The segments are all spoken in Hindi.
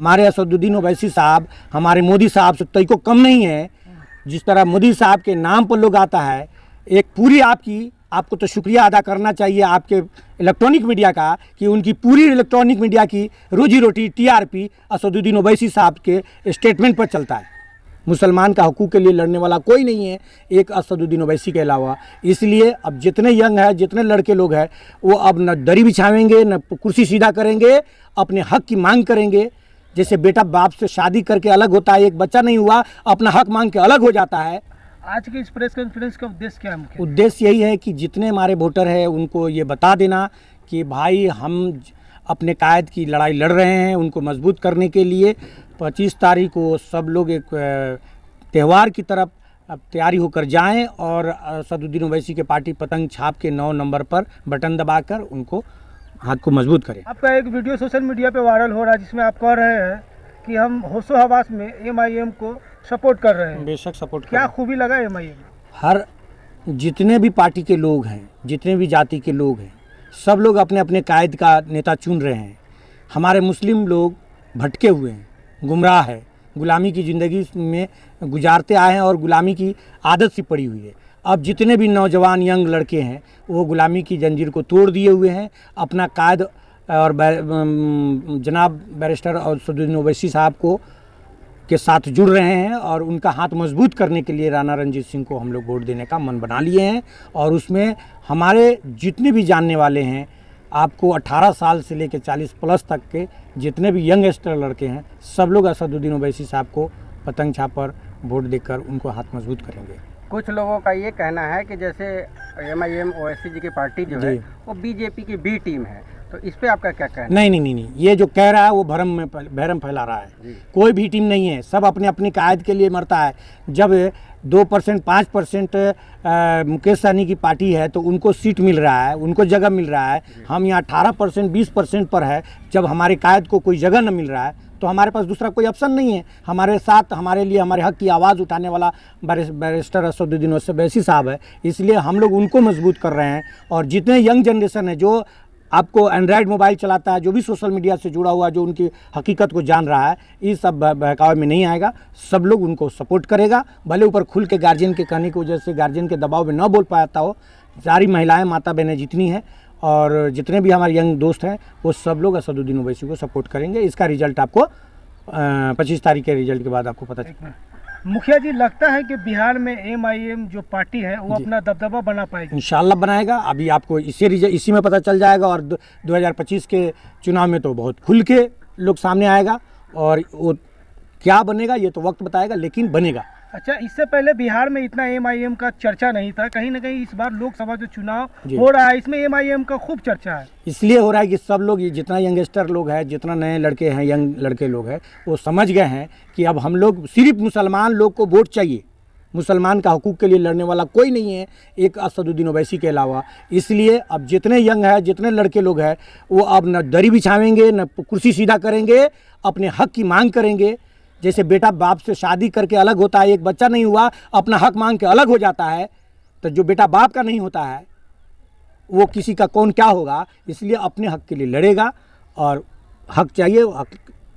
हमारे असदुद्दीन ओवैसी साहब हमारे मोदी साहब से तय को कम नहीं है। जिस तरह मोदी साहब के नाम पर लोग आता है, एक पूरी आपको तो शुक्रिया अदा करना चाहिए आपके इलेक्ट्रॉनिक मीडिया का कि उनकी पूरी इलेक्ट्रॉनिक मीडिया की रोजी रोटी टीआरपी असदुद्दीन ओवैसी साहब के स्टेटमेंट पर चलता है। मुसलमान का हकूक़ के लिए लड़ने वाला कोई नहीं है एक असदुद्दीन ओवैसी के अलावा। इसलिए अब जितने यंग है, जितने लड़के लोग हैं, वो अब न दरी बिछावेंगे, न कुर्सी सीधा करेंगे, अपने हक की मांग करेंगे। जैसे बेटा बाप से शादी करके अलग होता है, एक बच्चा नहीं हुआ, अपना हक मांग के अलग हो जाता है। आज के इस प्रेस कॉन्फ्रेंस का उद्देश्य क्या है? उद्देश्य यही है कि जितने हमारे वोटर हैं उनको ये बता देना कि भाई हम अपने कायद की लड़ाई लड़ रहे हैं, उनको मजबूत करने के लिए 25 तारीख को सब लोग एक त्यौहार की तरफ अब तैयारी होकर जाएं और असदुद्दीन ओवैसी के पार्टी पतंग छाप के 9 नंबर पर बटन दबाकर उनको हाथ को मजबूत करें। आपका एक वीडियो सोशल मीडिया पे वायरल हो रहा है जिसमें आप कह रहे हैं कि हम होशो हवास में एमआईएम को सपोर्ट कर रहे हैं। बेशक सपोर्ट कर। क्या खूबी लगा एमआईएम? हर जितने भी पार्टी के लोग हैं, जितने भी जाति के लोग हैं, सब लोग अपने अपने कायद का नेता चुन रहे हैं। हमारे मुस्लिम लोग भटके हुए हैं, गुमराह है, गुलामी की ज़िंदगी में गुजारते आए हैं और गुलामी की आदत सी पड़ी हुई है। अब जितने भी नौजवान यंग लड़के हैं वो गुलामी की जंजीर को तोड़ दिए हुए हैं, अपना कायद और जनाब बैरिस्टर और असदुद्दीन ओवैसी साहब को के साथ जुड़ रहे हैं और उनका हाथ मजबूत करने के लिए राणा रणजीत सिंह को हम लोग वोट देने का मन बना लिए हैं। और उसमें हमारे जितने भी जानने वाले हैं, आपको 18 साल से लेकर 40 प्लस तक के जितने भी यंगस्टर लड़के हैं, सब लोग असदुद्दीन ओवैसी साहब को पतंग छाप पर वोट देकर उनको हाथ मजबूत करेंगे। कुछ लोगों का ये कहना है कि जैसे एमआईएम ओवैसी जी की पार्टी जो है वो बीजेपी की बी टीम है, तो इस पे आपका क्या कहना है? नहीं, ये जो कह रहा है वो भरम फैला रहा है। कोई भी टीम नहीं है, सब अपने अपनी कायद के लिए मरता है। जब 2% 5% मुकेश सहनी की पार्टी है तो उनको सीट मिल रहा है, उनको जगह मिल रहा है। हम यहाँ 18% 20% पर है। जब हमारे कायद को कोई जगह न मिल रहा है तो हमारे पास दूसरा कोई ऑप्शन नहीं है। हमारे साथ हमारे लिए हमारे हक की आवाज़ उठाने वाला बैरिस्टर असदुद्दीन ओवैसी साहब है, इसलिए हम लोग उनको मजबूत कर रहे हैं। और जितने यंग जनरेशन है जो आपको एंड्रॉयड मोबाइल चलाता है, जो भी सोशल मीडिया से जुड़ा हुआ, जो उनकी हकीकत को जान रहा है, इस सब बहकावे में नहीं आएगा। सब लोग उनको सपोर्ट करेगा, भले ऊपर खुल के गार्जियन के कहने की वजह से गार्जियन के दबाव में न बोल पाता हो। सारी महिलाएं, माता बहनें जितनी हैं और जितने भी हमारे यंग दोस्त हैं वो सब लोग असदुद्दीन ओवैसी को सपोर्ट करेंगे। इसका रिजल्ट आपको 25 तारीख के रिजल्ट के बाद आपको पता चलेगा। मुखिया जी, लगता है कि बिहार में एमआईएम जो पार्टी है वो अपना दबदबा बना पाएगी? इंशाल्लाह बनाएगा। अभी आपको इसी में पता चल जाएगा और 2025 के चुनाव में तो बहुत खुल के लोग सामने आएगा और वो क्या बनेगा ये तो वक्त बताएगा, लेकिन बनेगा। अच्छा, इससे पहले बिहार में इतना एमआईएम का चर्चा नहीं था। कहीं ना कहीं इस बार लोकसभा जो चुनाव हो रहा है इसमें एमआईएम का खूब चर्चा है। इसलिए हो रहा है कि सब लोग, जितना यंगस्टर लोग हैं, जितना नए लड़के हैं, यंग लड़के लोग हैं, वो समझ गए हैं कि अब हम लोग सिर्फ मुसलमान लोग को वोट चाहिए। मुसलमान का हकूक़ के लिए लड़ने वाला कोई नहीं है एक असदुद्दीन ओवैसी के अलावा। इसलिए अब जितने यंग हैं, जितने लड़के लोग हैं, वो अब न दरी बिछावेंगे, न कुर्सी सीधा करेंगे, अपने हक की मांग करेंगे। जैसे बेटा बाप से शादी करके अलग होता है, एक बच्चा नहीं हुआ, अपना हक मांग के अलग हो जाता है, तो जो बेटा बाप का नहीं होता है वो किसी का कौन क्या होगा। इसलिए अपने हक के लिए लड़ेगा और हक चाहिए,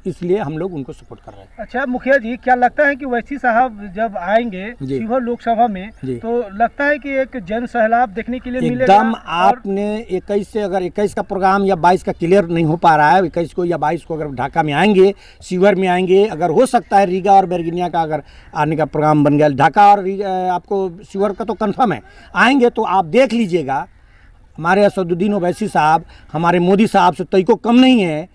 इसलिए हम लोग उनको सपोर्ट कर रहे हैं। अच्छा मुखिया जी, क्या लगता है कि ओवैसी साहब जब आएंगे शिवहर लोकसभा में तो लगता है कि एक जन सैलाब देखने के लिए मिलेगा? एकदम। आपने 21 से, अगर 21 का प्रोग्राम या 22 का क्लियर नहीं हो पा रहा है, 21 को या 22 को अगर ढाका में आएंगे, शिवहर में आएंगे, अगर हो सकता है रीगा और बेरगिनिया का अगर आने का प्रोग्राम बन गया, ढाका और आपको शिवहर का तो कन्फर्म है, आएंगे तो आप देख लीजिएगा हमारे असदुद्दीन ओवैसी साहब हमारे मोदी साहब से तय को कम नहीं है।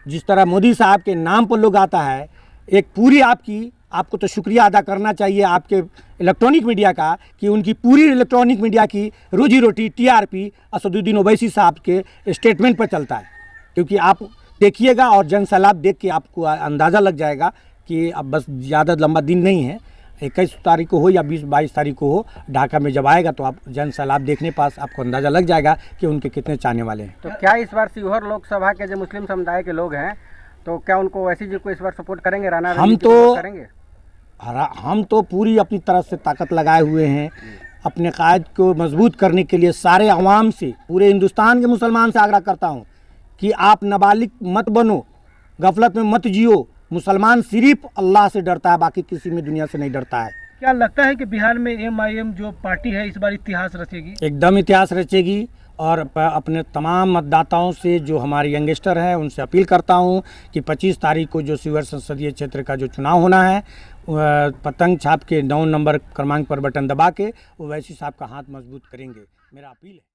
जिस तरह मोदी साहब के नाम पर लोग आता है, एक पूरी आपको तो शुक्रिया अदा करना चाहिए आपके इलेक्ट्रॉनिक मीडिया का कि उनकी पूरी इलेक्ट्रॉनिक मीडिया की रोजी रोटी टीआरपी असदुद्दीन ओवैसी साहब के स्टेटमेंट पर चलता है। क्योंकि आप देखिएगा और जन सैलाब देख के आपको अंदाज़ा लग जाएगा कि अब बस ज़्यादा लंबा दिन नहीं है, 21 तारीख को हो या 20-22 तारीख को हो, ढाका में जब आएगा तो आप जन सैलाब देखने पास आपको अंदाज़ा लग जाएगा कि उनके कितने चाहने वाले हैं। तो क्या इस बार शिवहर लोकसभा के जो मुस्लिम समुदाय के लोग हैं तो क्या उनको ओवैसी जी को इस बार सपोर्ट करेंगे? राणा करेंगे? हम तो पूरी अपनी तरफ से ताकत लगाए हुए हैं अपने कायद को मजबूत करने के लिए। सारे अवाम से, पूरे हिंदुस्तान के मुसलमान से आग्रह करता हूँ कि आप नाबालिग मत बनो, गफलत में मत जियो। मुसलमान सिर्फ अल्लाह से डरता है, बाकी किसी में दुनिया से नहीं डरता है। क्या लगता है कि बिहार में एमआईएम जो पार्टी है इस बार इतिहास रचेगी? एकदम इतिहास रचेगी। और अपने तमाम मतदाताओं से, जो हमारे यंगस्टर हैं, उनसे अपील करता हूं कि 25 तारीख को जो शिवहर संसदीय क्षेत्र का जो चुनाव होना है, पतंग छाप के 9 नंबर क्रमांक पर बटन दबा के ओवैसी साहब का हाथ मजबूत करेंगे। मेरा अपील है।